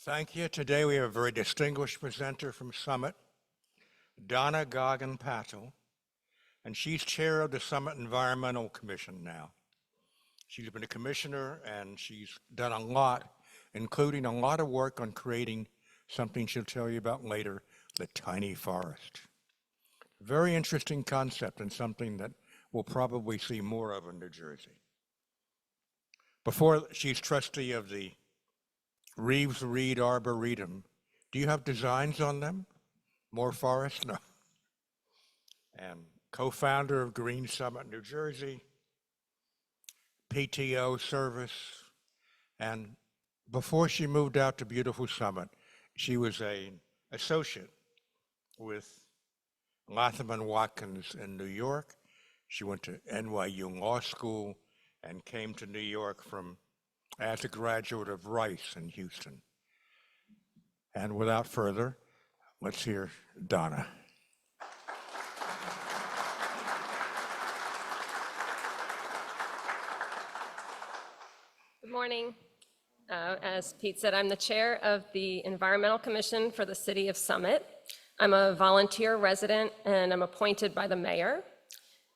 Thank you. Today we have a very distinguished presenter from Summit, Donna Goggin Patel, and she's chair of the Summit Environmental Commission now. She's been a commissioner and she's done a lot, including a lot of work on creating something she'll tell you about later, the tiny forest. Very interesting concept and something that we'll probably see more of in New Jersey. Before she's trustee of the Reeves Reed Arboretum. Do you have designs on them? More forest? No. And co-founder of Green Summit, New Jersey, PTO service. And before she moved out to beautiful Summit, she was an associate with Latham and Watkins in New York. She went to NYU Law School and came to New York as a graduate of Rice in Houston. And without further, let's hear Donna. Good morning. As Pete said, I'm the chair of the Environmental Commission for the City of Summit. I'm a volunteer resident and I'm appointed by the mayor.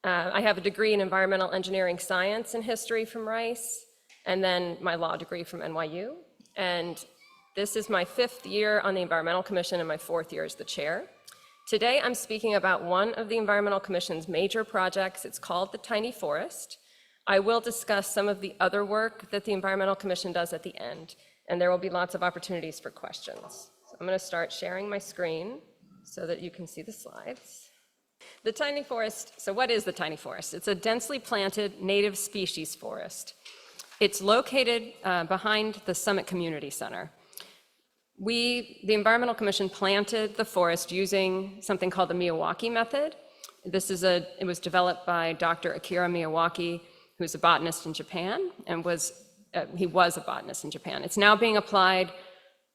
I have a degree in environmental engineering science and history from Rice, and then my law degree from NYU. And this is my 5th year on the Environmental Commission and my 4th year as the chair. Today, I'm speaking about one of the Environmental Commission's major projects. It's called the Tiny Forest. I will discuss some of the other work that the Environmental Commission does at the end, and there will be lots of opportunities for questions. So I'm going to start sharing my screen so that you can see the slides. The tiny forest, so what is the tiny forest? It's a densely planted native species forest. It's located behind the Summit Community Center. The Environmental Commission planted the forest using something called the Miyawaki method. It was developed by Dr. Akira Miyawaki, who's a botanist in Japan, and he was a botanist in Japan. It's now being applied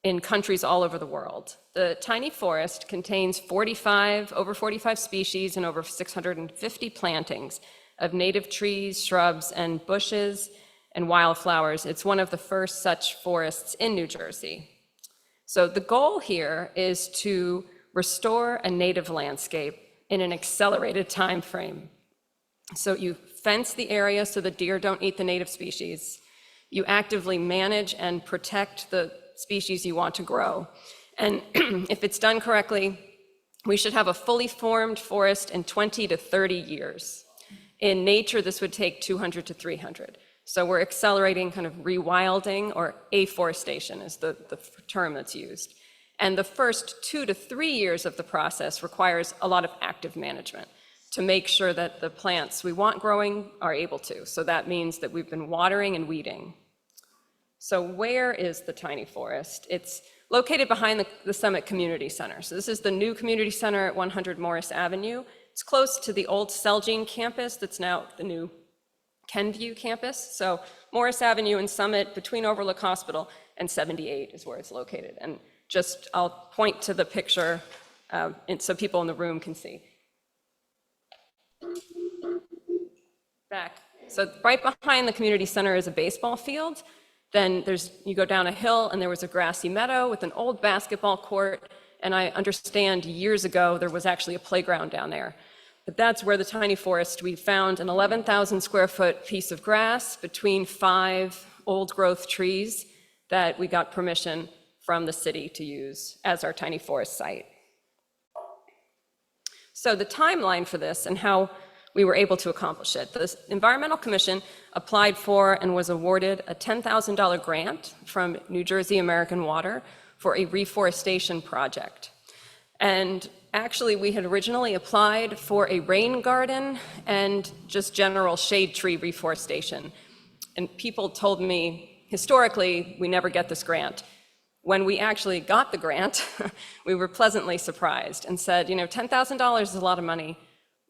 in countries all over the world. The tiny forest contains over 45 species and over 650 plantings of native trees, shrubs, and bushes, and wildflowers. It's one of the first such forests in New Jersey. So the goal here is to restore a native landscape in an accelerated time frame. So you fence the area so the deer don't eat the native species. You actively manage and protect the species you want to grow. And if it's done correctly, we should have a fully formed forest in 20 to 30 years. In nature, this would take 200 to 300. So we're accelerating kind of rewilding, or afforestation is the term that's used. And the first 2 to 3 years of the process requires a lot of active management to make sure that the plants we want growing are able to. So that means that we've been watering and weeding. So where is the tiny forest? It's located behind the Summit Community Center. So this is the new community center at 100 Morris Avenue. It's close to the old Celgene campus that's now the new Kenview campus. So Morris Avenue and Summit, between Overlook Hospital and 78 is where it's located. And I'll point to the picture so people in the room can see. Back. So right behind the community center is a baseball field. Then you go down a hill and there was a grassy meadow with an old basketball court. And I understand years ago there was actually a playground down there. But that's where the tiny forest, we found an 11,000 square foot piece of grass between 5 old growth trees that we got permission from the city to use as our tiny forest site. So the timeline for this and how we were able to accomplish it. The Environmental Commission applied for and was awarded a $10,000 grant from New Jersey American Water for a reforestation project. And actually, we had originally applied for a rain garden and just general shade tree reforestation. And people told me, historically, we never get this grant. When we actually got the grant, we were pleasantly surprised and said, $10,000 is a lot of money.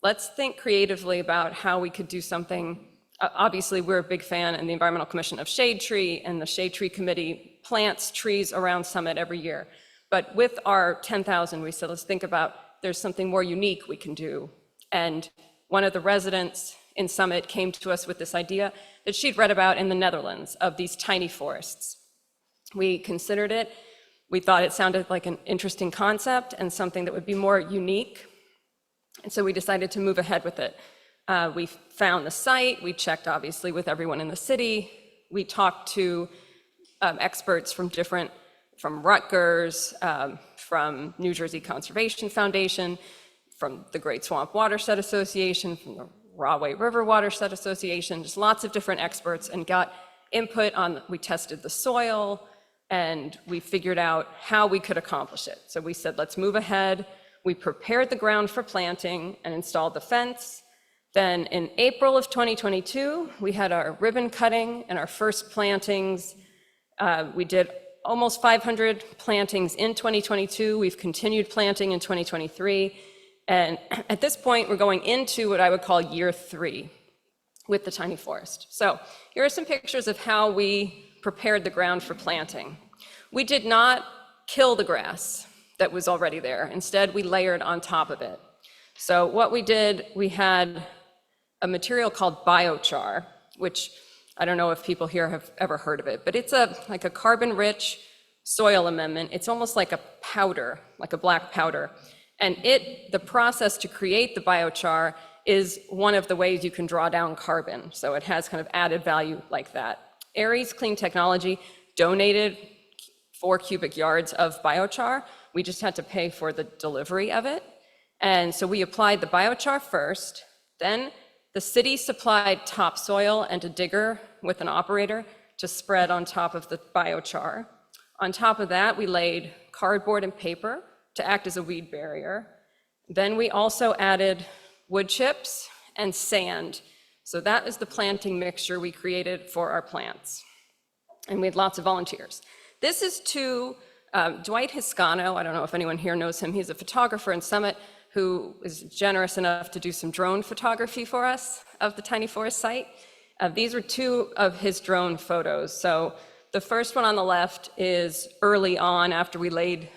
Let's think creatively about how we could do something. Obviously, we're a big fan in the Environmental Commission of Shade Tree, and the Shade Tree Committee plants trees around Summit every year. But with our 10,000, we said, let's think about there's something more unique we can do. And one of the residents in Summit came to us with this idea that she'd read about in the Netherlands of these tiny forests. We considered it. We thought it sounded like an interesting concept and something that would be more unique. And so we decided to move ahead with it. We found the site, we checked obviously with everyone in the city. We talked to experts from Rutgers, from New Jersey Conservation Foundation, from the Great Swamp Watershed Association, from the Rahway River Watershed Association, just lots of different experts, and got input on, we tested the soil, and we figured out how we could accomplish it. So we said, let's move ahead. We prepared the ground for planting and installed the fence. Then in April of 2022, we had our ribbon cutting and our first plantings. We did almost 500 plantings in 2022. We've continued planting in 2023. And at this point, we're going into what I would call year 3 with the tiny forest. So here are some pictures of how we prepared the ground for planting. We did not kill the grass that was already there. Instead, we layered on top of it. So what we did, we had a material called biochar, which I don't know if people here have ever heard of it, but it's like a carbon-rich soil amendment. It's almost like a powder, like a black powder. And the process to create the biochar is one of the ways you can draw down carbon. So it has kind of added value like that. Aries Clean Technology donated 4 cubic yards of biochar. We just had to pay for the delivery of it. And so we applied the biochar first, then the city supplied topsoil and a digger with an operator to spread on top of the biochar. On top of that, we laid cardboard and paper to act as a weed barrier. Then we also added wood chips and sand. So that is the planting mixture we created for our plants. And we had lots of volunteers. This is to Dwight Hiscano. I don't know if anyone here knows him. He's a photographer in Summit who is generous enough to do some drone photography for us of the tiny forest site. These are 2 of his drone photos. So the first one on the left is early on after we laid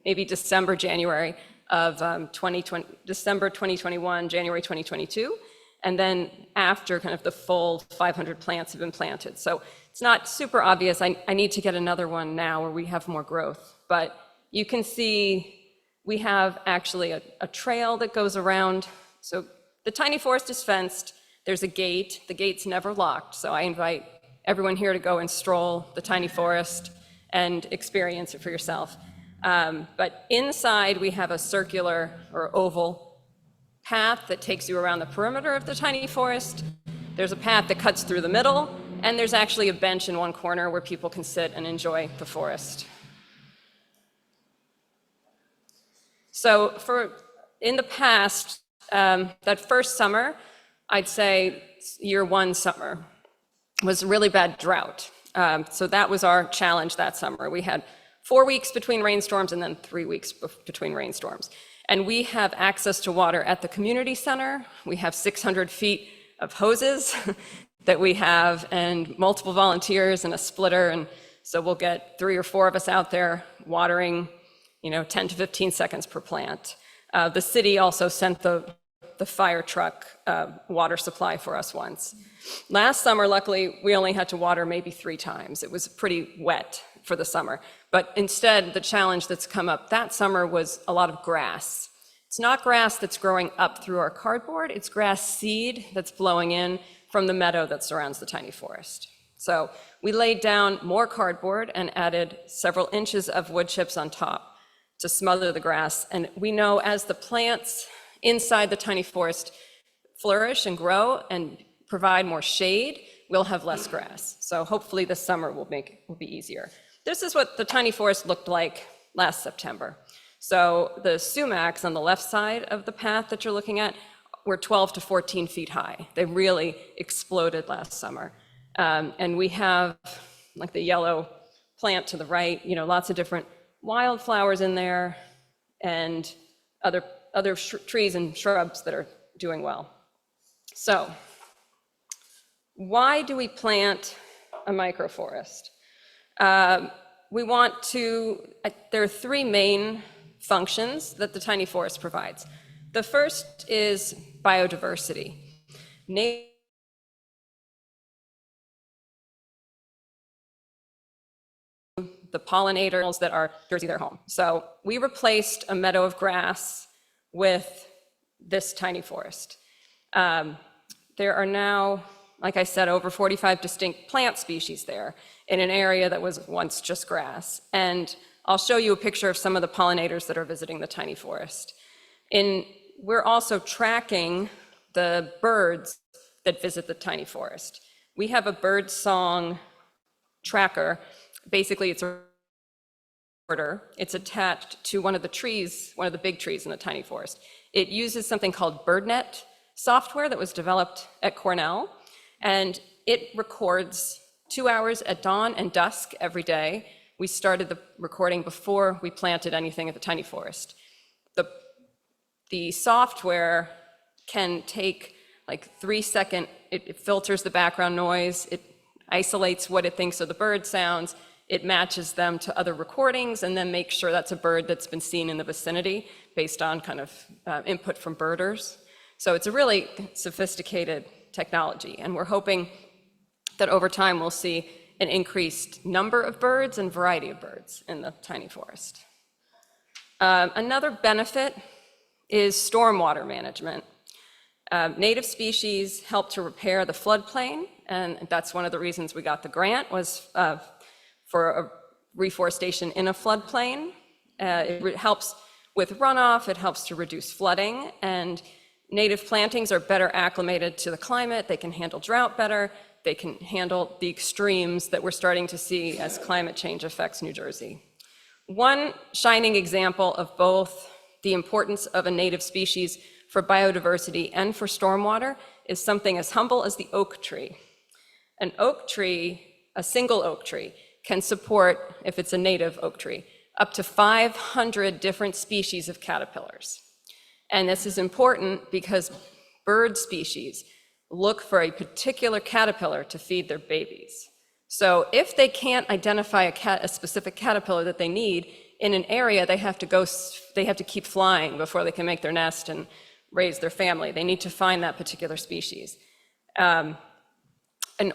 maybe December, January of 2020, December 2021, January 2022. And then after kind of the full 500 plants have been planted. So it's not super obvious. I need to get another one now where we have more growth. But you can see we have actually a trail that goes around. So the tiny forest is fenced. There's a gate. The gate's never locked. So I invite everyone here to go and stroll the tiny forest and experience it for yourself. But inside we have a circular or oval path that takes you around the perimeter of the tiny forest. There's a path that cuts through the middle, and there's actually a bench in one corner where people can sit and enjoy the forest. So in the past, that first summer, I'd say year 1 summer, was a really bad drought. So that was our challenge that summer. We had 4 weeks between rainstorms and then 3 weeks between rainstorms. And we have access to water at the community center. We have 600 feet of hoses that we have and multiple volunteers and a splitter. And so we'll get 3 or 4 of us out there watering, 10 to 15 seconds per plant. The city also sent the fire truck water supply for us once. Last summer, luckily, we only had to water maybe 3 times. It was pretty wet for the summer. But instead, the challenge that's come up that summer was a lot of grass. It's not grass that's growing up through our cardboard, it's grass seed that's blowing in from the meadow that surrounds the tiny forest. So we laid down more cardboard and added several inches of wood chips on top to smother the grass. And we know as the plants inside the tiny forest flourish and grow and provide more shade, we'll have less grass. So hopefully this summer will be easier. This is what the tiny forest looked like last September. So the sumacs on the left side of the path that you're looking at were 12 to 14 feet high. They really exploded last summer. And we have like the yellow plant to the right, lots of different wildflowers in there and other trees and shrubs that are doing well. So why do we plant a microforest? There are 3 main functions that the tiny forest provides. The first is biodiversity. the pollinators that are Jersey their home. So we replaced a meadow of grass with this tiny forest. There are now, like I said, over 45 distinct plant species there in an area that was once just grass. And I'll show you a picture of some of the pollinators that are visiting the tiny forest. We're also tracking the birds that visit the tiny forest. We have a bird song tracker. Basically, it's a recorder. It's attached to one of the trees, one of the big trees in the tiny forest. It uses something called BirdNet software that was developed at Cornell, and it records 2 hours at dawn and dusk every day. We started the recording before we planted anything at the tiny forest. The software can take like 3-second, it filters the background noise, it isolates what it thinks are the bird sounds, it matches them to other recordings, and then makes sure that's a bird that's been seen in the vicinity based on kind of input from birders. So it's a really sophisticated technology, and we're hoping that over time we'll see an increased number of birds and variety of birds in the tiny forest. Another benefit is stormwater management. Native species help to repair the floodplain, and that's one of the reasons we got the grant, was for a reforestation in a floodplain. It helps with runoff, it helps to reduce flooding, and native plantings are better acclimated to the climate, they can handle drought better, they can handle the extremes that we're starting to see as climate change affects New Jersey. One shining example of both the importance of a native species for biodiversity and for stormwater is something as humble as the oak tree. An oak tree, a single oak tree, can support, if it's a native oak tree, up to 500 different species of caterpillars. And this is important because bird species look for a particular caterpillar to feed their babies. So if they can't identify a specific caterpillar that they need in an area, they have to keep flying before they can make their nest and raise their family. They need to find that particular species. An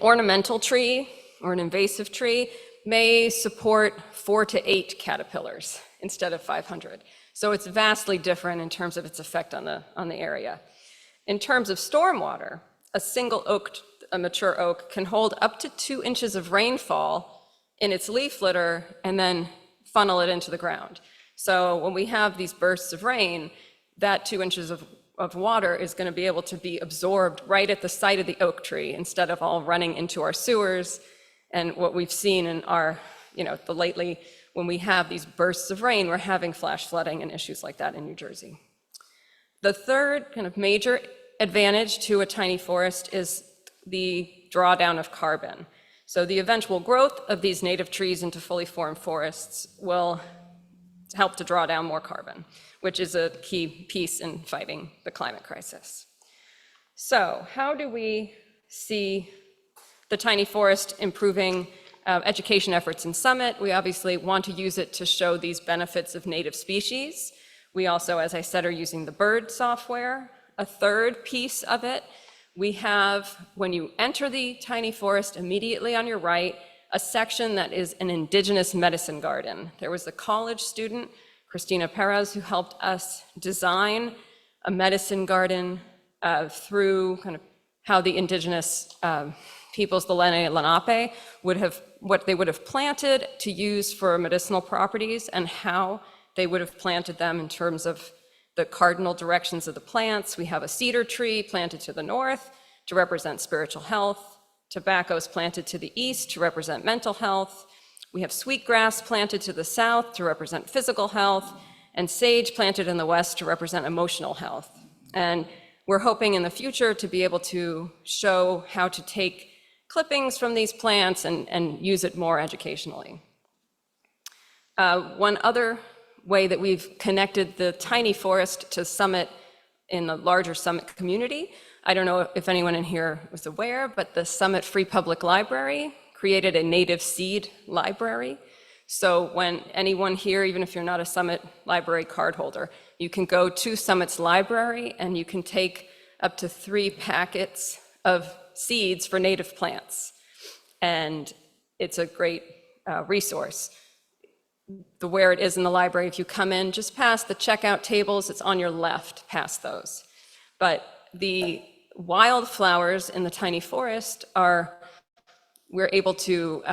ornamental tree or an invasive tree may support 4 to 8 caterpillars instead of 500. So it's vastly different in terms of its effect on the area. In terms of stormwater, a single oak, a mature oak, can hold up to 2 inches of rainfall in its leaf litter and then funnel it into the ground. So when we have these bursts of rain, that 2 inches of water is going to be able to be absorbed right at the site of the oak tree instead of all running into our sewers. And what we've seen in our, lately, when we have these bursts of rain, we're having flash flooding and issues like that in New Jersey. The third kind of major advantage to a tiny forest is the drawdown of carbon. So the eventual growth of these native trees into fully formed forests will help to draw down more carbon, which is a key piece in fighting the climate crisis. So how do we see the tiny forest improving education efforts in Summit? We obviously want to use it to show these benefits of native species. We also, as I said, are using the bird software. A third piece of it, we have, when you enter the tiny forest, immediately on your right, a section that is an indigenous medicine garden. There was a college student, Christina Perez, who helped us design a medicine garden through kind of how the indigenous peoples, the Lenape, what they would have planted to use for medicinal properties and how they would have planted them in terms of the cardinal directions of the plants. We have a cedar tree planted to the north to represent spiritual health. Tobacco is planted to the east to represent mental health. We have sweetgrass planted to the south to represent physical health, and sage planted in the west to represent emotional health. And we're hoping in the future to be able to show how to take clippings from these plants and use it more educationally. One other way that we've connected the tiny forest to Summit in the larger Summit community, I don't know if anyone in here was aware, but the Summit Free Public Library created a native seed library. So when anyone here, even if you're not a Summit Library card holder, you can go to Summit's library and you can take up to 3 packets of seeds for native plants. And it's a great resource. where it is in the library. If you come in just past the checkout tables, it's on your left past those. But the wildflowers in the tiny forest we're able to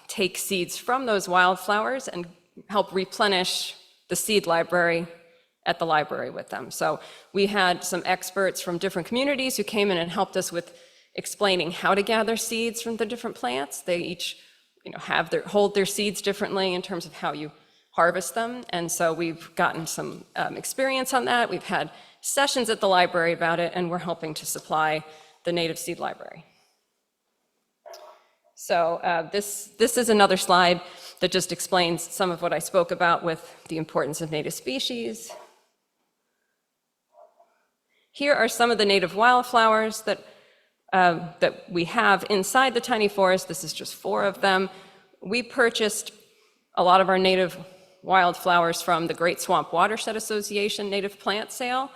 take seeds from those wildflowers and help replenish the seed library at the library with them. So we had some experts from different communities who came in and helped us with explaining how to gather seeds from the different plants. They each hold their seeds differently in terms of how you harvest them. And so we've gotten some experience on that. We've had sessions at the library about it, and we're helping to supply the native seed library. So this is another slide that just explains some of what I spoke about with the importance of native species. Here are some of the native wildflowers that we have inside the tiny forest. This is just 4 of them. We purchased a lot of our native wildflowers from the Great Swamp Watershed Association native plant sale.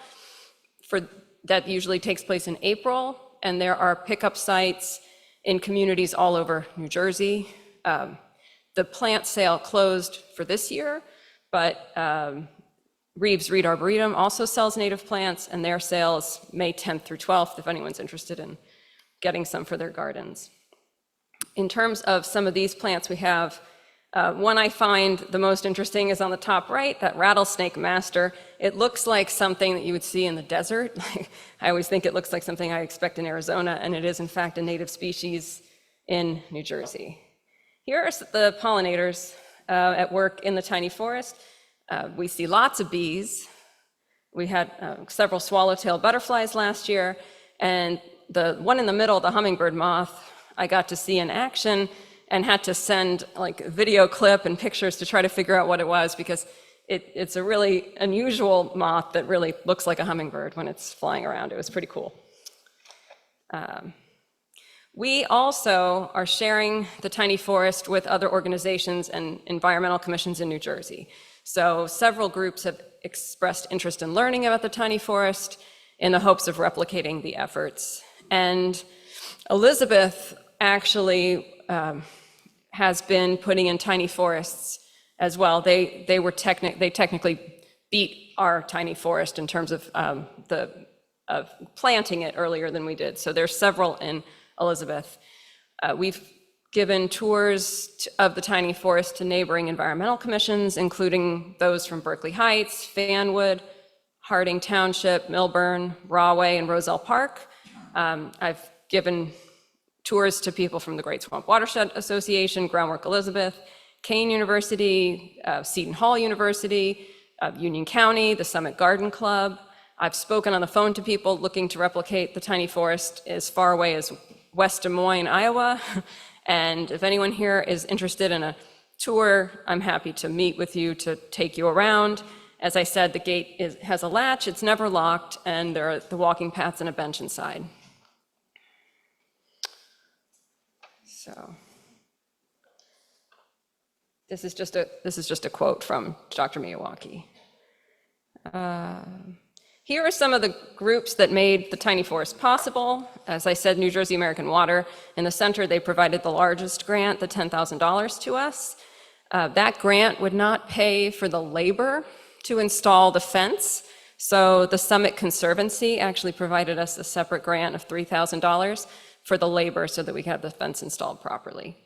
That usually takes place in April, and there are pickup sites in communities all over New Jersey. The plant sale closed for this year, but Reeves Reed Arboretum also sells native plants, and their sale is May 10th through 12th if anyone's interested in getting some for their gardens. In terms of some of these plants we have, one I find the most interesting is on the top right, that rattlesnake master. It looks like something that you would see in the desert. I always think it looks like something I expect in Arizona, and it is in fact a native species in New Jersey. Here are the pollinators at work in the tiny forest. We see lots of bees. We had several swallowtail butterflies last year, and the one in the middle, the hummingbird moth, I got to see in action and had to send like a video clip and pictures to try to figure out what it was, because it's a really unusual moth that really looks like a hummingbird when it's flying around. It was pretty cool. We also are sharing the tiny forest with other organizations and environmental commissions in New Jersey. So several groups have expressed interest in learning about the tiny forest in the hopes of replicating the efforts. And Elizabeth actually has been putting in tiny forests as well. They technically beat our tiny forest in terms of planting it earlier than we did. So there's several in Elizabeth. We've given tours of the tiny forest to neighboring environmental commissions, including those from Berkeley Heights, Fanwood, Harding Township, Milburn, Rahway, and Roselle Park. I've given tours to people from the Great Swamp Watershed Association, Groundwork Elizabeth, Kane University, Seton Hall University, Union County, the Summit Garden Club. I've spoken on the phone to people looking to replicate the tiny forest as far away as West Des Moines, Iowa. And if anyone here is interested in a tour, I'm happy to meet with you to take you around. As I said, the gate has a latch, it's never locked, and there are the walking paths and a bench inside. So this is just a quote from Dr. Miyawaki. Here are some of the groups that made the tiny forest possible. As I said, New Jersey American Water. In the center, they provided the largest grant, the $10,000 to us. That grant would not pay for the labor to install the fence. So the Summit Conservancy actually provided us a separate grant of $3,000 for the labor so that we could have the fence installed properly.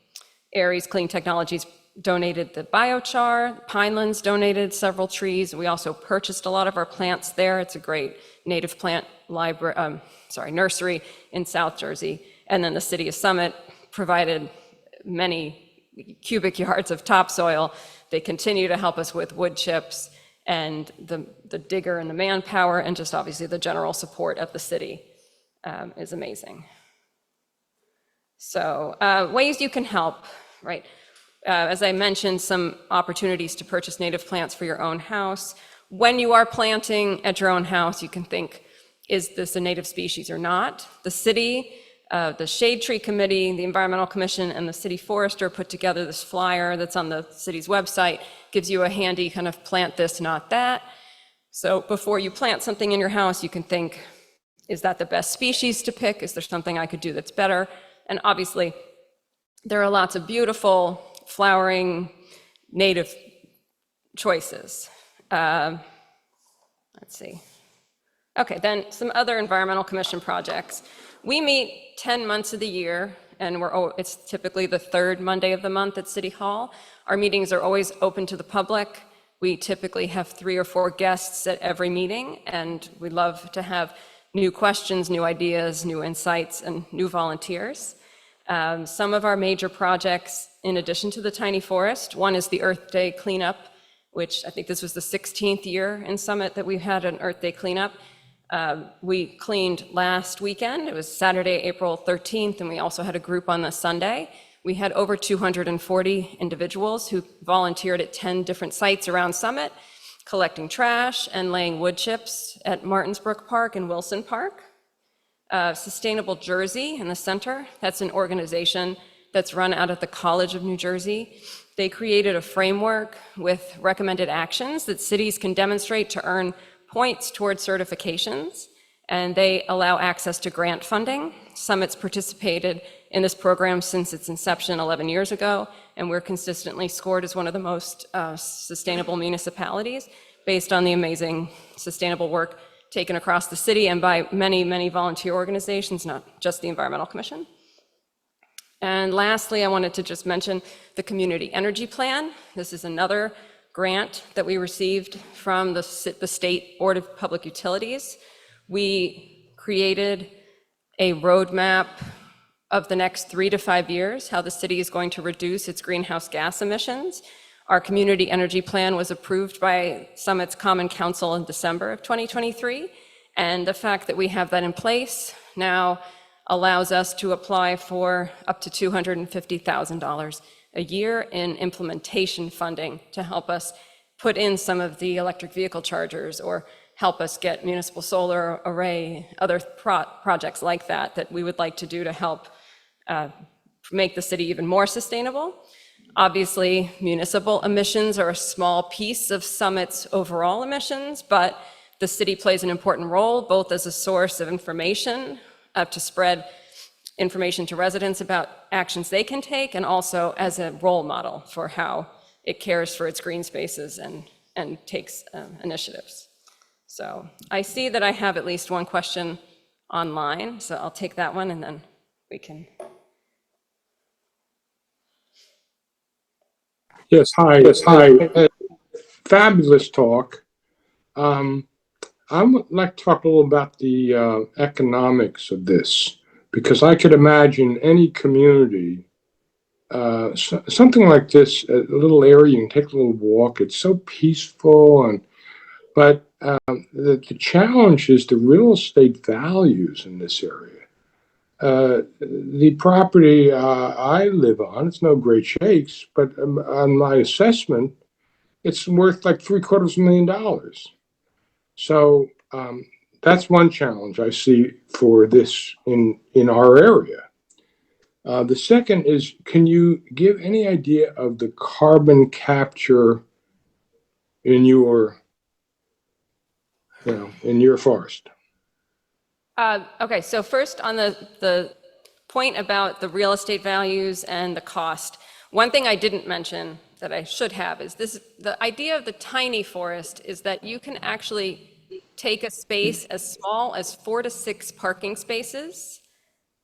Aries Clean Technologies donated the biochar. Pinelands donated several trees. We also purchased a lot of our plants there. It's a great native plant nursery in South Jersey. And then the city of Summit provided many cubic yards of topsoil. They continue to help us with wood chips and the digger and the manpower, and just obviously the general support of the city is amazing. So ways you can help, right? As I mentioned, some opportunities to purchase native plants for your own house. When you are planting at your own house, you can think, is this a native species or not? The city, the Shade Tree Committee, the Environmental Commission, and the city forester put together this flyer that's on the city's website, gives you a handy kind of plant this, not that. So before you plant something in your house, you can think, is that the best species to pick? Is there something I could do that's better? And obviously, there are lots of beautiful, flowering, native choices. Let's see. Okay, then some other environmental commission projects. We meet 10 months of the year, and it's typically the third Monday of the month at City Hall. Our meetings are always open to the public. We typically have 3 or 4 guests at every meeting, and we love to have new questions, new ideas, new insights, and new volunteers. Some of our major projects, in addition to the tiny forest, one is the Earth Day cleanup, which I think this was the 16th year in Summit that we've had an Earth Day cleanup. We cleaned last weekend. It was Saturday, April 13th, and we also had a group on the Sunday. We had over 240 individuals who volunteered at 10 different sites around Summit, collecting trash and laying wood chips at Martinsbrook Park and Wilson Park. Sustainable Jersey in the center, that's an organization that's run out of the College of New Jersey. They created a framework with recommended actions that cities can demonstrate to earn points towards certifications, and they allow access to grant funding. Summit's participated in this program since its inception 11 years ago, and we're consistently scored as one of the most sustainable municipalities based on the amazing sustainable work taken across the city and by many, many volunteer organizations, not just the Environmental Commission. And lastly, I wanted to just mention the Community Energy Plan. This is another grant that we received from the State Board of Public Utilities. We created a roadmap of the next 3 to 5 years, how the city is going to reduce its greenhouse gas emissions. Our Community Energy Plan was approved by Summit's Common Council in December of 2023, and the fact that we have that in place now allows us to apply for up to $250,000 a year in implementation funding to help us put in some of the electric vehicle chargers or help us get municipal solar array, other projects like that that we would like to do to help make the city even more sustainable. Obviously, municipal emissions are a small piece of Summit's overall emissions, but the city plays an important role, both as a source of information to spread information to residents about actions they can take, and also as a role model for how it cares for its green spaces and takes initiatives. So I see that I have at least one question online, so I'll take that one and then we can. Yes, hi. Yes, hi. Fabulous talk. I would like to talk a little about the economics of this, because I could imagine any community, something like this, a little area, you can take a little walk. It's so peaceful, but the challenge is the real estate values in this area. The property I live on, it's no great shakes, but on my assessment, it's worth like $750,000. So that's one challenge I see for this in our area. The second is, can you give any idea of the carbon capture in your forest? Okay, so first on the point about the real estate values and the cost, one thing I didn't mention that I should have is this: the idea of the tiny forest is that you can actually take a space as small as 4 to 6 parking spaces.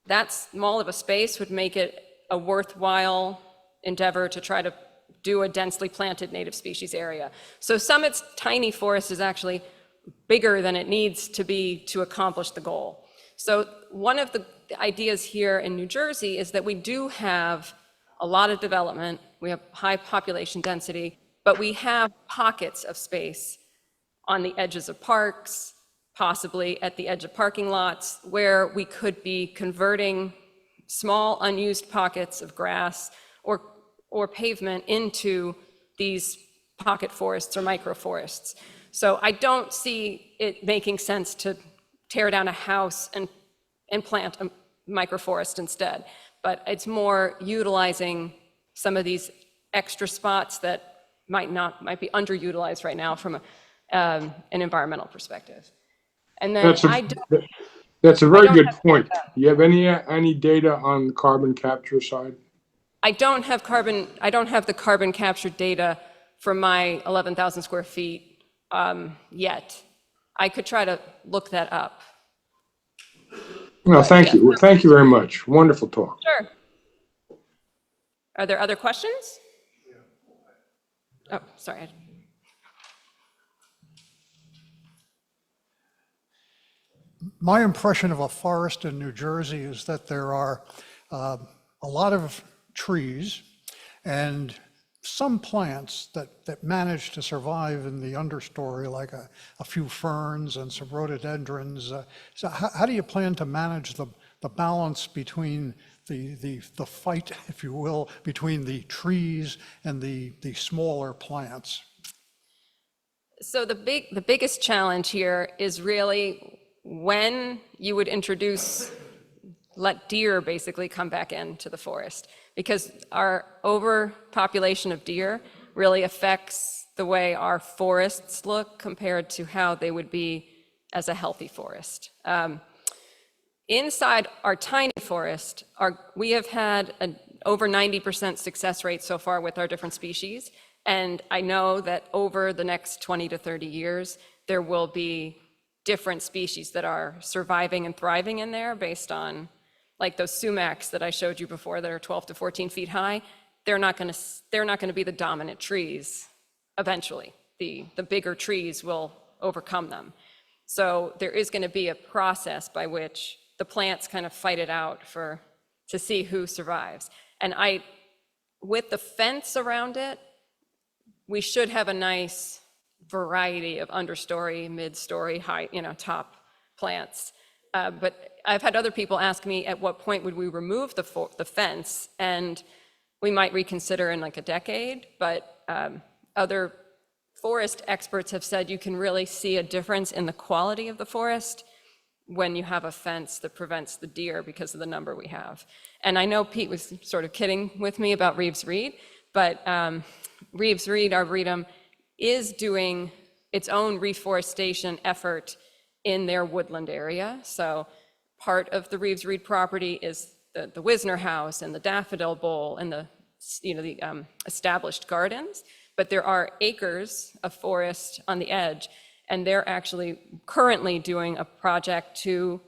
That small of a space would make it a worthwhile endeavor to try to do a densely planted native species area. So Summit's tiny forest is actually bigger than it needs to be to accomplish the goal. So one of the ideas here in New Jersey is that we do have a lot of development, we have high population density, but we have pockets of space on the edges of parks, possibly at the edge of parking lots, where we could be converting small unused pockets of grass or pavement into these pocket forests or microforests. So I don't see it making sense to tear down a house and plant a microforest instead, but it's more utilizing some of these extra spots that might be underutilized right now from an environmental perspective. And then that's a very good point. Do you have any data on the carbon capture side? I don't have the carbon capture data for my 11,000 square feet yet. I could try to look that up. Well, thank yeah. you. Thank you very much. Wonderful talk. Sure. Are there other questions? Oh, sorry. My impression of a forest in New Jersey is that there are a lot of trees and some plants that manage to survive in the understory, like a few ferns and some rhododendrons. So how do you plan to manage the balance between the fight, if you will, between the trees and the smaller plants? So the biggest challenge here is really when you would let deer basically come back into the forest, because our overpopulation of deer really affects the way our forests look compared to how they would be as a healthy forest. Inside our tiny forest, we have had an over 90% success rate so far with our different species. And I know that over the next 20 to 30 years, there will be different species that are surviving and thriving in there based on, like those sumacs that I showed you before that are 12 to 14 feet high. They're not going to be the dominant trees eventually. The bigger trees will overcome them. So there is going to be a process by which the plants kind of fight it out to see who survives. And with the fence around it, we should have a nice variety of understory, mid-story, high, top plants. But I've had other people ask me at what point would we remove the fence, and we might reconsider in like a decade, but other forest experts have said you can really see a difference in the quality of the forest when you have a fence that prevents the deer because of the number we have. And I know Pete was sort of kidding with me about Reeves-Reed, but Reeves-Reed Arboretum is doing its own reforestation effort in their woodland area. So part of the Reeves-Reed property is the Wisner House and the Daffodil Bowl and the established gardens, but there are acres of forest on the edge, and they're actually currently doing a project to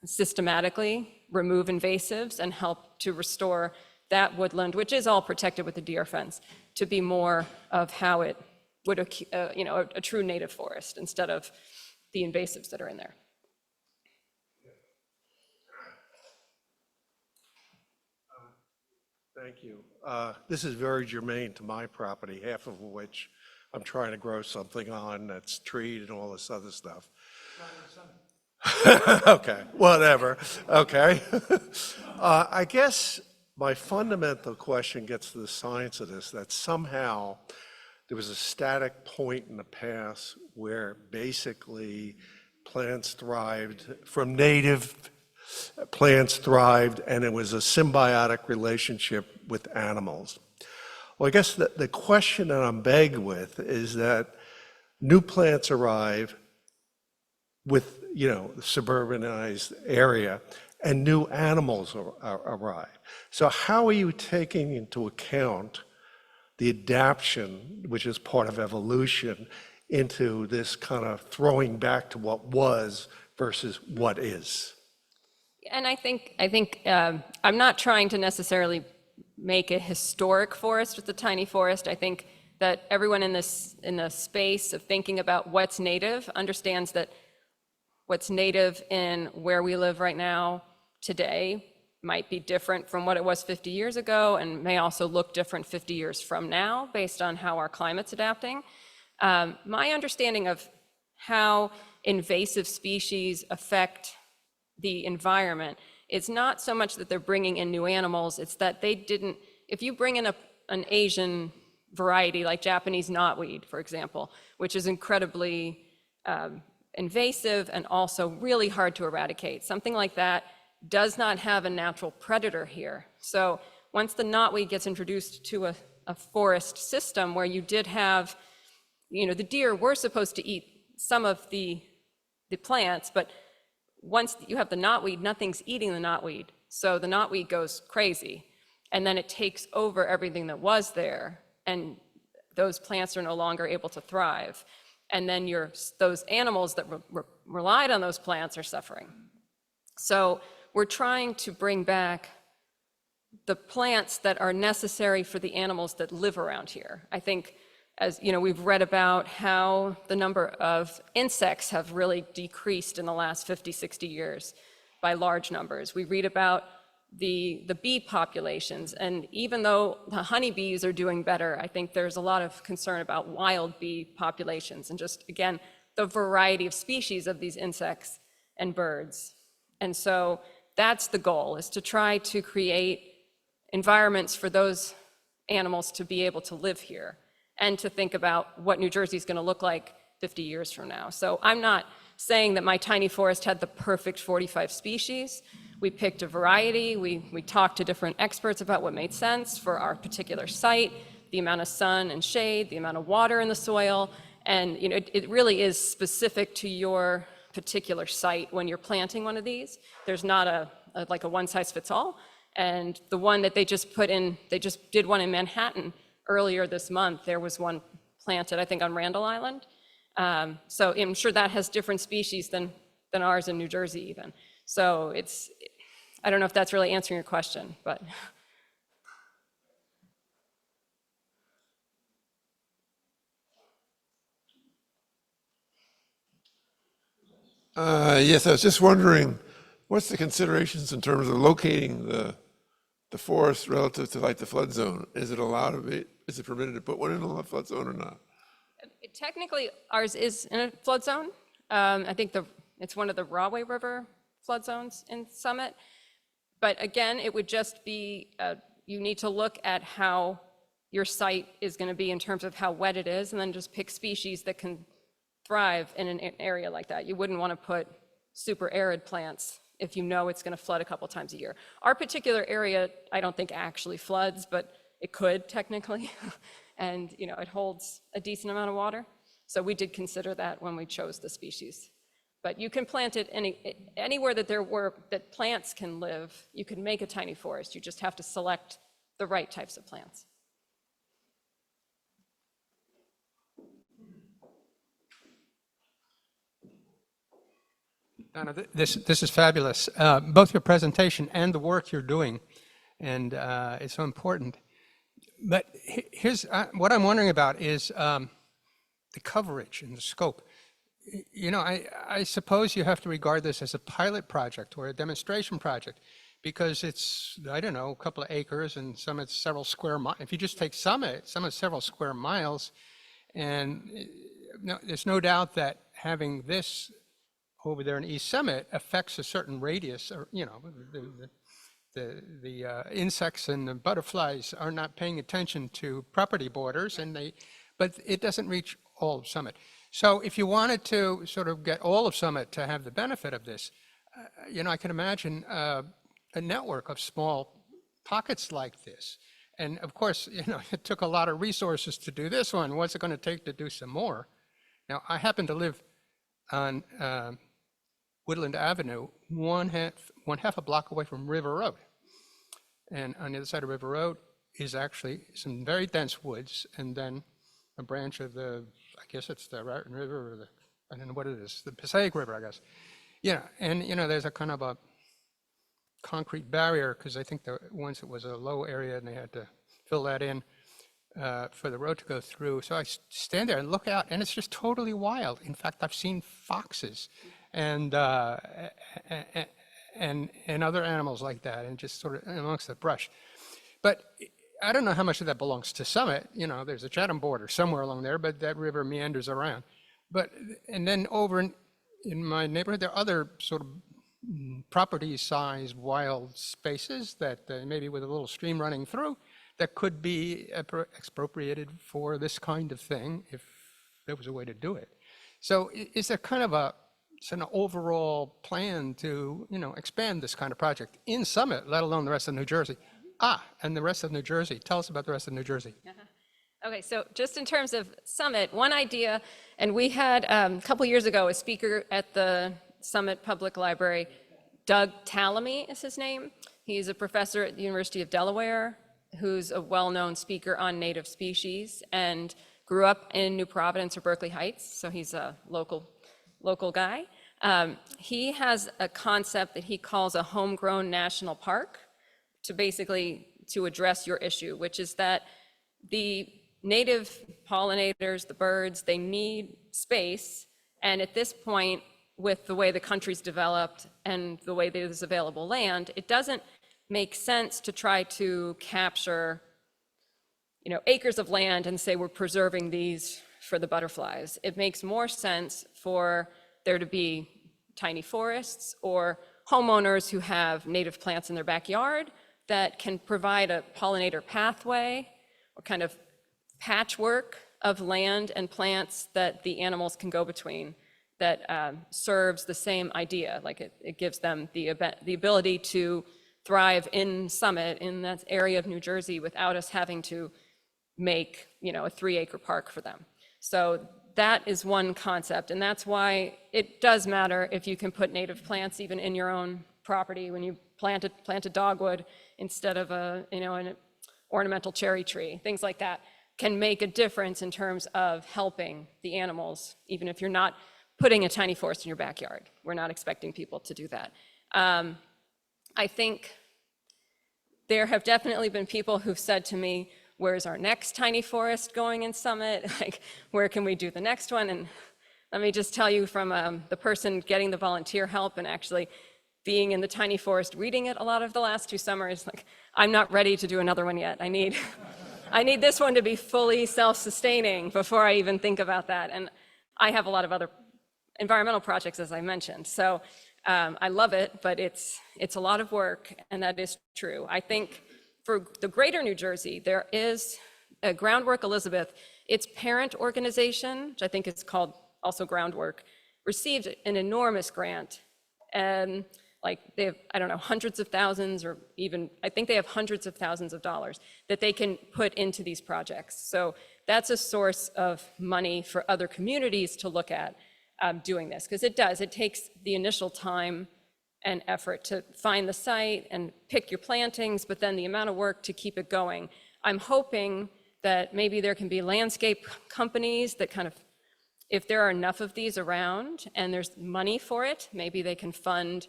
systematically remove invasives and help to restore that woodland, which is all protected with the deer fence, to be more of how it would, a true native forest instead of the invasives that are in there. Thank you. This is very germane to my property, half of which I'm trying to grow something on that's treed and all this other stuff. Okay, whatever. Okay. I guess my fundamental question gets to the science of this, that somehow there was a static point in the past where basically plants thrived from native plants thrived, and it was a symbiotic relationship with animals. Well, I guess the question that I'm begged with is that new plants arrive with, the suburbanized area, and new animals arrive. So how are you taking into account the adaptation, which is part of evolution, into this kind of throwing back to what was versus what is? And I think I'm not trying to necessarily make a historic forest with the tiny forest. I think that everyone in the space of thinking about what's native understands that what's native in where we live right now today might be different from what it was 50 years ago, and may also look different 50 years from now based on how our climate's adapting. My understanding of how invasive species affect the environment, it's not so much that they're bringing in new animals, it's that if you bring in an Asian variety like Japanese knotweed, for example, which is incredibly invasive and also really hard to eradicate, something like that does not have a natural predator here. So once the knotweed gets introduced to a forest system where you did have, the deer were supposed to eat some of the plants, but once you have the knotweed, nothing's eating the knotweed. So the knotweed goes crazy, and then it takes over everything that was there. And those plants are no longer able to thrive. And then those animals that relied on those plants are suffering. So we're trying to bring back the plants that are necessary for the animals that live around here. I think, as you know, we've read about how the number of insects have really decreased in the last 50, 60 years by large numbers. We read about the bee populations, and even though the honeybees are doing better, I think there's a lot of concern about wild bee populations and just, again, the variety of species of these insects and birds. And so that's the goal, is to try to create environments for those animals to be able to live here and to think about what New Jersey is going to look like 50 years from now. So I'm not saying that my tiny forest had the perfect 45 species. We picked a variety. We talked to different experts about what made sense for our particular site, the amount of sun and shade, the amount of water in the soil. And you know, it really is specific to your particular site when you're planting one of these. There's not like a one-size-fits-all. And the one that they just put in, they just did one in Manhattan earlier this month. There was one planted, I think, on Randall Island. So I'm sure that has different species than ours in New Jersey even. So I don't know if that's really answering your question, but. Yes, I was just wondering, what's the considerations in terms of locating the forest relative to like the flood zone? Is it allowed to be, is it permitted to put one in a flood zone or not? Technically, ours is in a flood zone. I think it's one of the Rahway River flood zones in Summit. But again, it would just be, you need to look at how your site is going to be in terms of how wet it is, and then just pick species that can thrive in an area like that. You wouldn't want to put super arid plants if you know it's going to flood a couple times a year. Our particular area, I don't think actually floods, but it could technically. And you know, it holds a decent amount of water. So we did consider that when we chose the species. But you can plant it anywhere that plants can live. You can make a tiny forest. You just have to select the right types of plants. Donna, this is fabulous. Both your presentation and the work you're doing, and it's so important. But here's what I'm wondering about is the coverage and the scope. You know, I suppose you have to regard this as a pilot project or a demonstration project because it's, I don't know, a couple of acres and some it's several square miles. If you just take Summit, some it's several square miles. And there's no doubt that having this over there in East Summit affects a certain radius, or, you know, the insects and the butterflies are not paying attention to property borders, but it doesn't reach all of Summit. So if you wanted to sort of get all of Summit to have the benefit of this, you know, I can imagine a network of small pockets like this. And of course, you know, it took a lot of resources to do this one. What's it going to take to do some more? Now, I happen to live on Woodland Avenue, one half a block away from River Road. And on the other side of River Road is actually some very dense woods, and then a branch of the, I guess it's the Raritan River, or I don't know what it is, the Passaic River, I guess. Yeah, and you know, there's a kind of a concrete barrier, because I think once it was a low area and they had to fill that in for the road to go through. So I stand there and look out, and it's just totally wild. In fact, I've seen foxes and other animals like that, and just sort of amongst the brush. But I don't know how much of that belongs to Summit. You know, there's a Chatham border somewhere along there, but that river meanders around. But, and then over in my neighborhood, there are other sort of property-sized wild spaces that maybe with a little stream running through that could be expropriated for this kind of thing if there was a way to do it. So is there kind of an overall plan to, you know, expand this kind of project in Summit, let alone the rest of New Jersey? And the rest of New Jersey. Tell us about the rest of New Jersey. Okay, so just in terms of Summit, one idea, and we had a couple years ago a speaker at the Summit Public Library, Doug Tallamy is his name. He's a professor at the University of Delaware who's a well-known speaker on native species and grew up in New Providence or Berkeley Heights, so he's a local guy. He has a concept that he calls a homegrown national park to address your issue, which is that the native pollinators, the birds, they need space. And at this point, with the way the country's developed and the way there's available land, it doesn't make sense to try to capture, acres of land and say we're preserving these for the butterflies. It makes more sense for there to be tiny forests or homeowners who have native plants in their backyard that can provide a pollinator pathway or kind of patchwork of land and plants that the animals can go between that serves the same idea. Like it gives them the ability to thrive in Summit, in that area of New Jersey, without us having to make, a 3-acre park for them. So that is one concept, and that's why it does matter if you can put native plants even in your own property when you plant a dogwood instead of an ornamental cherry tree. Things like that can make a difference in terms of helping the animals, even if you're not putting a tiny forest in your backyard. We're not expecting people to do that. I think there have definitely been people who've said to me, where's our next tiny forest going in Summit? Like, where can we do the next one? And let me just tell you from the person getting the volunteer help and actually being in the tiny forest, reading it a lot of the last 2 summers, like, I'm not ready to do another one yet. I need this one to be fully self-sustaining before I even think about that. And I have a lot of other environmental projects, as I mentioned. So I love it, but it's a lot of work, and that is true. I think for the greater New Jersey, there is a Groundwork Elizabeth, its parent organization, which I think is called also Groundwork, received an enormous grant. And like they have, I don't know, hundreds of thousands, or even, I think they have hundreds of thousands of dollars that they can put into these projects. So that's a source of money for other communities to look at doing this, because it takes the initial time and effort to find the site and pick your plantings, but then the amount of work to keep it going. I'm hoping that maybe there can be landscape companies that kind of, if there are enough of these around and there's money for it, maybe they can fund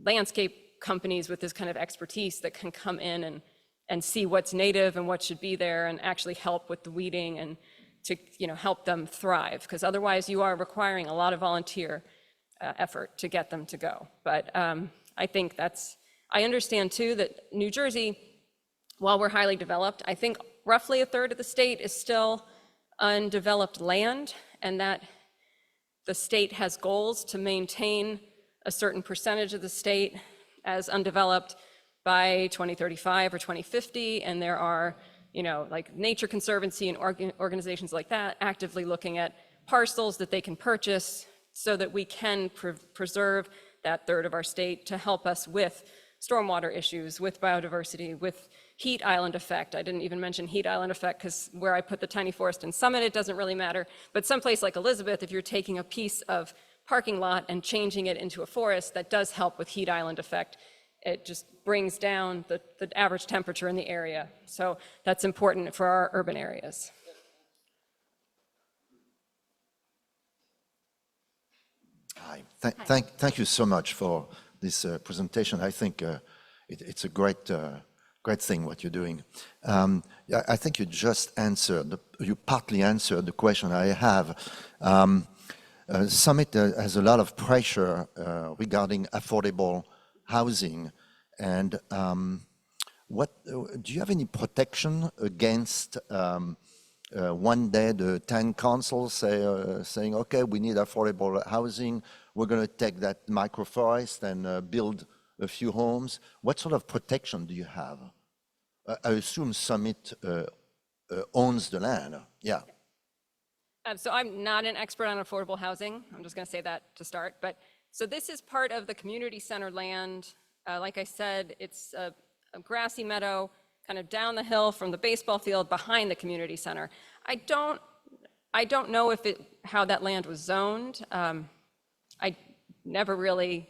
landscape companies with this kind of expertise that can come in and see what's native and what should be there and actually help with the weeding and to help them thrive, because otherwise you are requiring a lot of volunteer effort to get them to go. But I think I understand too that New Jersey, while we're highly developed, I think roughly a third of the state is still undeveloped land, and that the state has goals to maintain a certain percentage of the state as undeveloped by 2035 or 2050, and there are like Nature Conservancy and organizations like that actively looking at parcels that they can purchase so that we can preserve that third of our state to help us with stormwater issues, with biodiversity, with heat island effect. I didn't even mention heat island effect because where I put the tiny forest in Summit, it doesn't really matter. But someplace like Elizabeth, if you're taking a piece of parking lot and changing it into a forest, that does help with heat island effect. It just brings down the average temperature in the area. So that's important for our urban areas. Hi. Thank you so much for this presentation. I think it's a great thing what you're doing. I think you just you partly answered the question I have. Summit has a lot of pressure regarding affordable housing, and do you have any protection against one day the town council saying, okay, we need affordable housing, we're going to take that microforest and build a few homes? What sort of protection do you have? I assume Summit owns the land. Yeah. So I'm not an expert on affordable housing. I'm just going to say that to start. But so this is part of the community center land. Like I said, it's a grassy meadow kind of down the hill from the baseball field behind the community center. I don't know how that land was zoned. I never really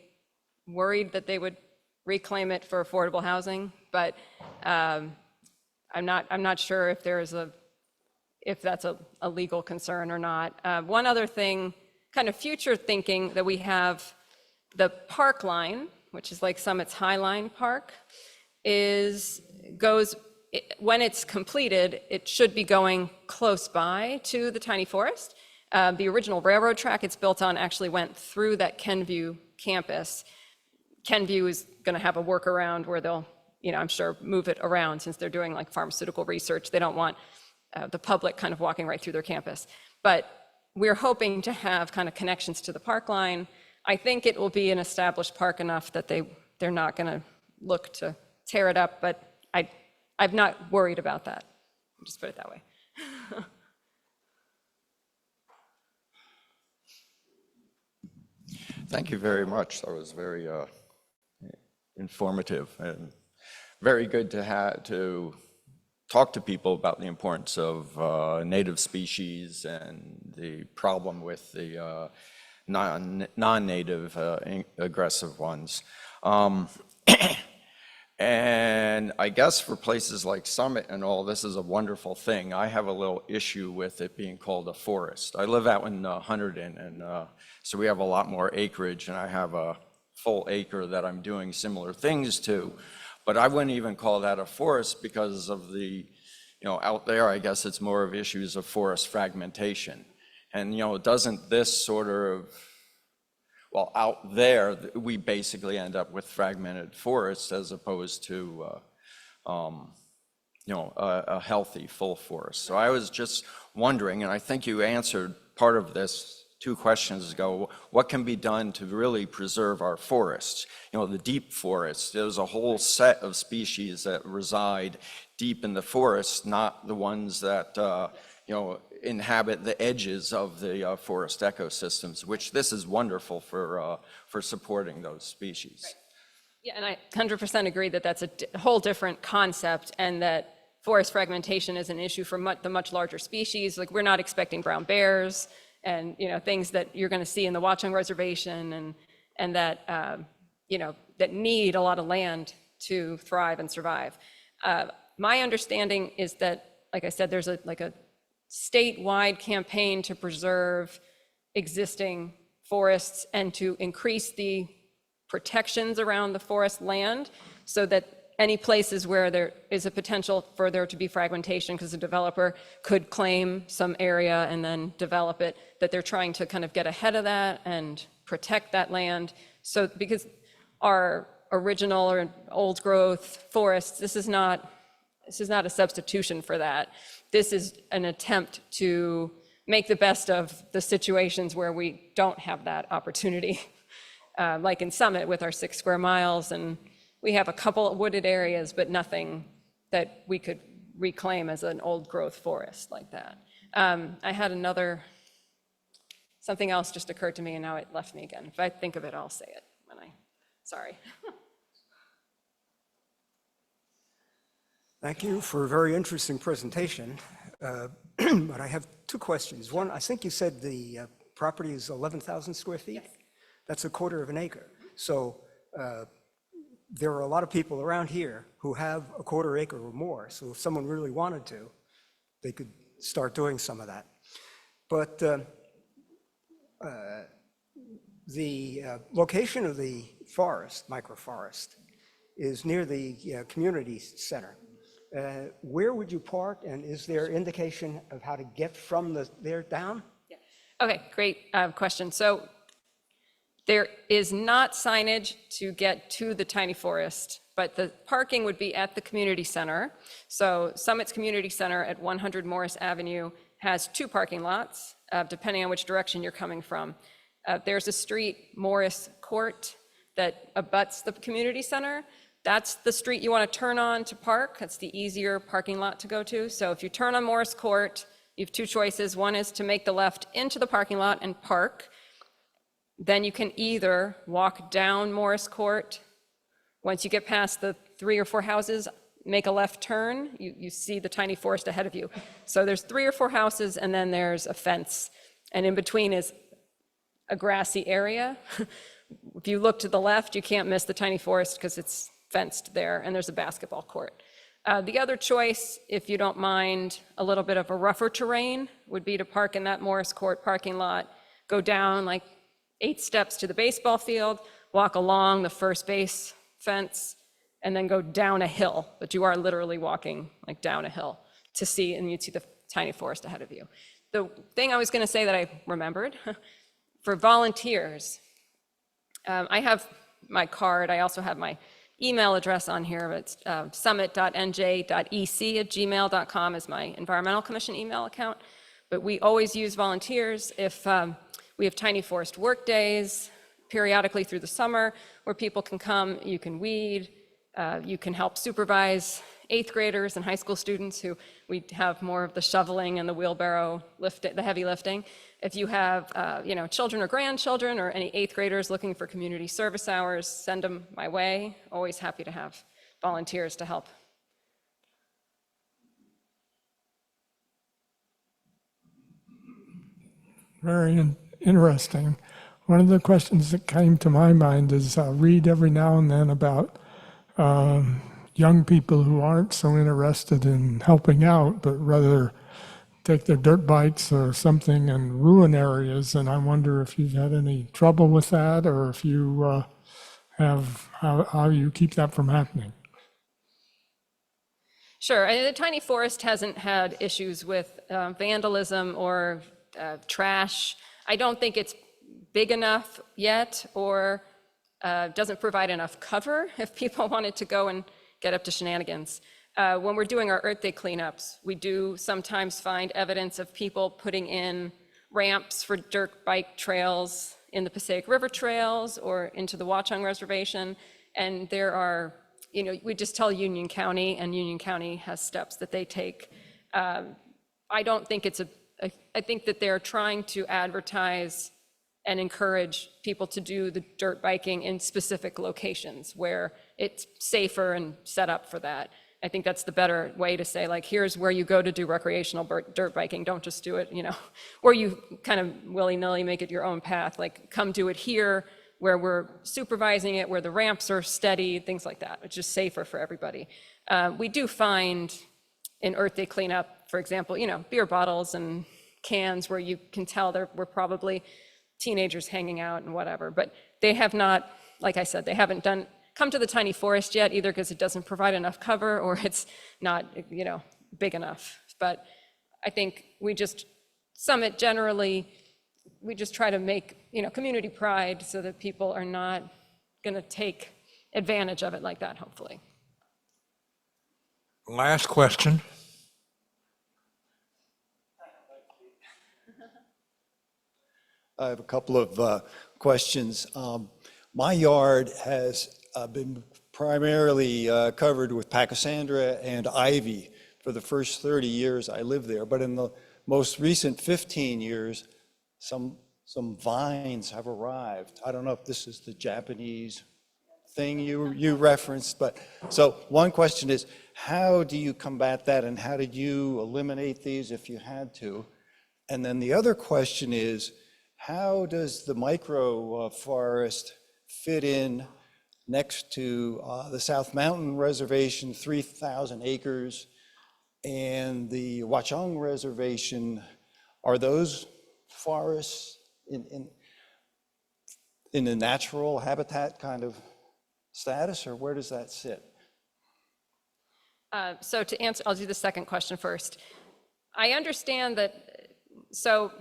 worried that they would reclaim it for affordable housing, but I'm not sure if if that's a legal concern or not. One other thing, kind of future thinking, that we have the park line, which is like Summit's High Line Park, when it's completed, it should be going close by to the tiny forest. The original railroad track it's built on actually went through that Kenview campus. Kenview is going to have a workaround where they'll, I'm sure, move it around since they're doing like pharmaceutical research. They don't want the public kind of walking right through their campus. But we're hoping to have kind of connections to the park line. I think it will be an established park enough that they're not going to look to tear it up, but I'm not worried about that. I'll just put it that way. Thank you very much. That was very informative and very good to talk to people about the importance of native species and the problem with the non-native aggressive ones. And I guess for places like Summit and all, this is a wonderful thing. I have a little issue with it being called a forest. I live out in Hunterdon, and so we have a lot more acreage, and I have a full acre that I'm doing similar things to. But I wouldn't even call that a forest because of the, out there, I guess it's more of issues of forest fragmentation. And, doesn't this sort of, well, out there, we basically end up with fragmented forests as opposed to, a healthy full forest. So I was just wondering, and I think you answered part of this 2 questions ago, what can be done to really preserve our forests? The deep forests, there's a whole set of species that reside deep in the forest, not the ones that, inhabit the edges of the forest ecosystems, which this is wonderful for supporting those species. Right. Yeah, and I 100% agree that that's a whole different concept, and that forest fragmentation is an issue for the much larger species. Like, we're not expecting brown bears and things that you're going to see in the Watchung Reservation, and that that need a lot of land to thrive and survive. My understanding is that, like I said, there's a statewide campaign to preserve existing forests and to increase the protections around the forest land, so that any places where there is a potential for there to be fragmentation, because a developer could claim some area and then develop it, that they're trying to kind of get ahead of that and protect that land. So, because our original or old growth forests, this is not a substitution for that. This is an attempt to make the best of the situations where we don't have that opportunity. Like in Summit with our 6 square miles, and we have a couple of wooded areas, but nothing that we could reclaim as an old growth forest like that. I had something else just occurred to me, and now it left me again. If I think of it, I'll say it sorry. Thank you for a very interesting presentation. But I have 2 questions. One, I think you said the property is 11,000 square feet? Yes. That's a quarter of an acre. So there are a lot of people around here who have a quarter acre or more. So if someone really wanted to, they could start doing some of that. But the location of the forest, microforest, is near the community center. Where would you park, and is there indication of how to get from there down? Yeah. Okay, great question. So there is not signage to get to the tiny forest, but the parking would be at the community center. So Summit's Community Center at 100 Morris Avenue has 2 parking lots, depending on which direction you're coming from. There's a street, Morris Court, that abuts the community center. That's the street you want to turn on to park. That's the easier parking lot to go to. So if you turn on Morris Court, you have 2 choices. One is to make the left into the parking lot and park. Then you can either walk down Morris Court. Once you get past the 3 or 4 houses, make a left turn. You see the tiny forest ahead of you. So there's 3 or 4 houses, and then there's a fence. And in between is a grassy area. If you look to the left, you can't miss the tiny forest because it's fenced there, and there's a basketball court. The other choice, if you don't mind a little bit of a rougher terrain, would be to park in that Morris Court parking lot, go down like 8 steps to the baseball field, walk along the first base fence, and then go down a hill. But you are literally walking like down a hill to see, and you'd see the tiny forest ahead of you. The thing I was going to say that I remembered, for volunteers, I have my card. I also have my email address on here. It's summit.nj.ec@gmail.com is my Environmental Commission email account. But we always use volunteers if we have tiny forest work days periodically through the summer where people can come, you can weed, you can help supervise 8th graders and high school students who we have more of the shoveling and the wheelbarrow the heavy lifting. If you have children or grandchildren or any 8th graders looking for community service hours, send them my way. Always happy to have volunteers to help. Very interesting. One of the questions that came to my mind is I read every now and then about young people who aren't so interested in helping out, but rather take their dirt bikes or something and ruin areas. And I wonder if you've had any trouble with that, or if you have, how you keep that from happening. Sure, and the tiny forest hasn't had issues with vandalism or trash. I don't think it's big enough yet, or doesn't provide enough cover if people wanted to go and get up to shenanigans. When we're doing our Earth Day cleanups, we do sometimes find evidence of people putting in ramps for dirt bike trails in the Passaic River trails or into the Watchung Reservation. And there are, we just tell Union County, and Union County has steps that they take. I don't think it's I think that they're trying to advertise and encourage people to do the dirt biking in specific locations where it's safer and set up for that. I think that's the better way to say, like, here's where you go to do recreational dirt biking. Don't just do it, or you kind of willy-nilly make it your own path. Like, come do it here where we're supervising it, where the ramps are steady, things like that. It's just safer for everybody. We do find in Earth Day cleanup, for example, beer bottles and cans where you can tell we're probably teenagers hanging out and whatever, but they have not, like I said, they haven't come to the tiny forest yet, either because it doesn't provide enough cover or it's not, big enough. But I think Summit generally, we just try to make, community pride so that people are not gonna take advantage of it like that, hopefully. Last question. I have a couple of questions. My yard has been primarily covered with pachysandra and ivy for the first 30 years I lived there. But in the most recent 15 years, some vines have arrived. I don't know if this is the Japanese thing you referenced, but so one question is, how do you combat that, and how did you eliminate these if you had to? And then the other question is, how does the microforest fit in next to the South Mountain Reservation, 3,000 acres, and the Watchung Reservation? Are those forests in a natural habitat kind of status, or where does that sit? So to answer, I'll do the second question first. I understand that, so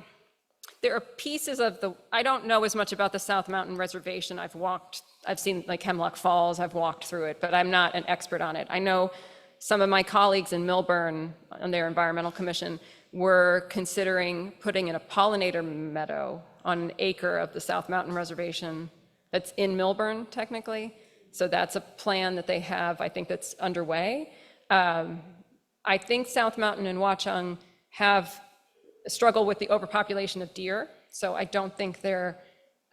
there are pieces of I don't know as much about the South Mountain Reservation. I've seen like Hemlock Falls, I've walked through it, but I'm not an expert on it. I know some of my colleagues in Milburn on their environmental commission were considering putting in a pollinator meadow on an acre of the South Mountain Reservation that's in Milburn, technically. So that's a plan that they have, I think, that's underway. I think South Mountain and Watchung have struggle with the overpopulation of deer. So I don't think they're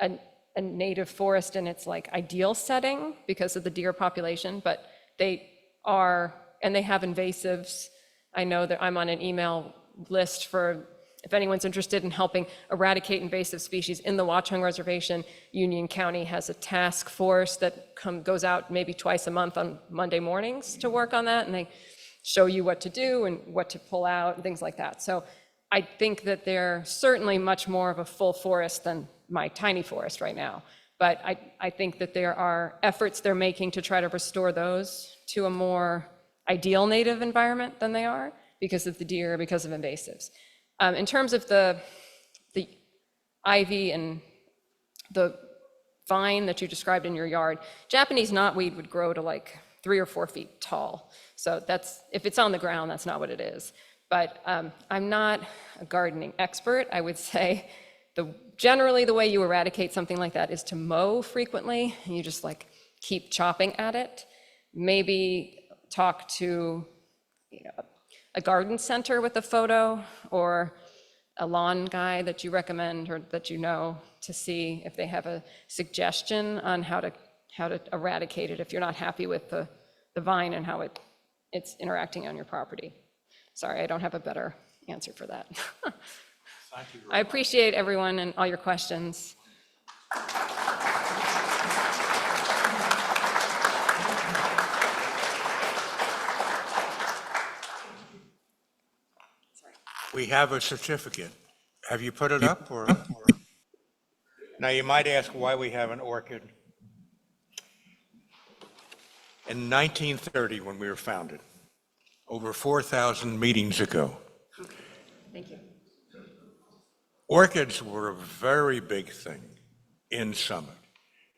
a native forest in its like ideal setting because of the deer population, but they are, and they have invasives. I know that I'm on an email list for, if anyone's interested in helping eradicate invasive species in the Watchung Reservation. Union County has a task force that goes out maybe twice a month on Monday mornings to work on that, and they show you what to do and what to pull out and things like that. So I think that they're certainly much more of a full forest than my tiny forest right now. But I think that there are efforts they're making to try to restore those to a more ideal native environment than they are because of the deer, because of invasives. In terms of the ivy and the vine that you described in your yard, Japanese knotweed would grow to like 3 or 4 feet tall. So that's, if it's on the ground, that's not what it is. But I'm not a gardening expert. I would say generally the way you eradicate something like that is to mow frequently, and you just like keep chopping at it. Maybe talk to a garden center with a photo, or a lawn guy that you recommend or that you know, to see if they have a suggestion on how to eradicate it if you're not happy with the vine and how it's interacting on your property. Sorry, I don't have a better answer for that. I appreciate everyone and all your questions. We have a certificate. Have you put it up or? Now, you might ask why we have an orchid. In 1930, when we were founded, over 4,000 meetings ago, Thank you. orchids were a very big thing in Summit.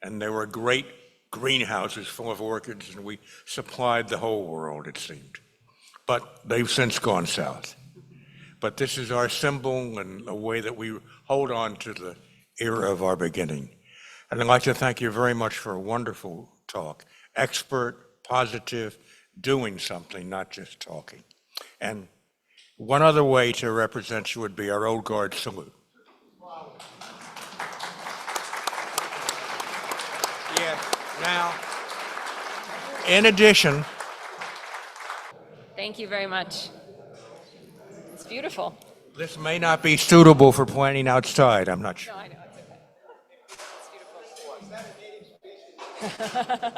And there were great greenhouses full of orchids, and we supplied the whole world, it seemed. But they've since gone south. But this is our symbol and a way that we hold on to the era of our beginning. And I'd like to thank you very much for a wonderful talk. Expert, positive, doing something, not just talking. And one other way to represent you would be our old guard salute. Yes, now, in addition, Thank you very much. It's beautiful. this may not be suitable for planting outside, I'm not sure. No, I know, it's okay. It's beautiful.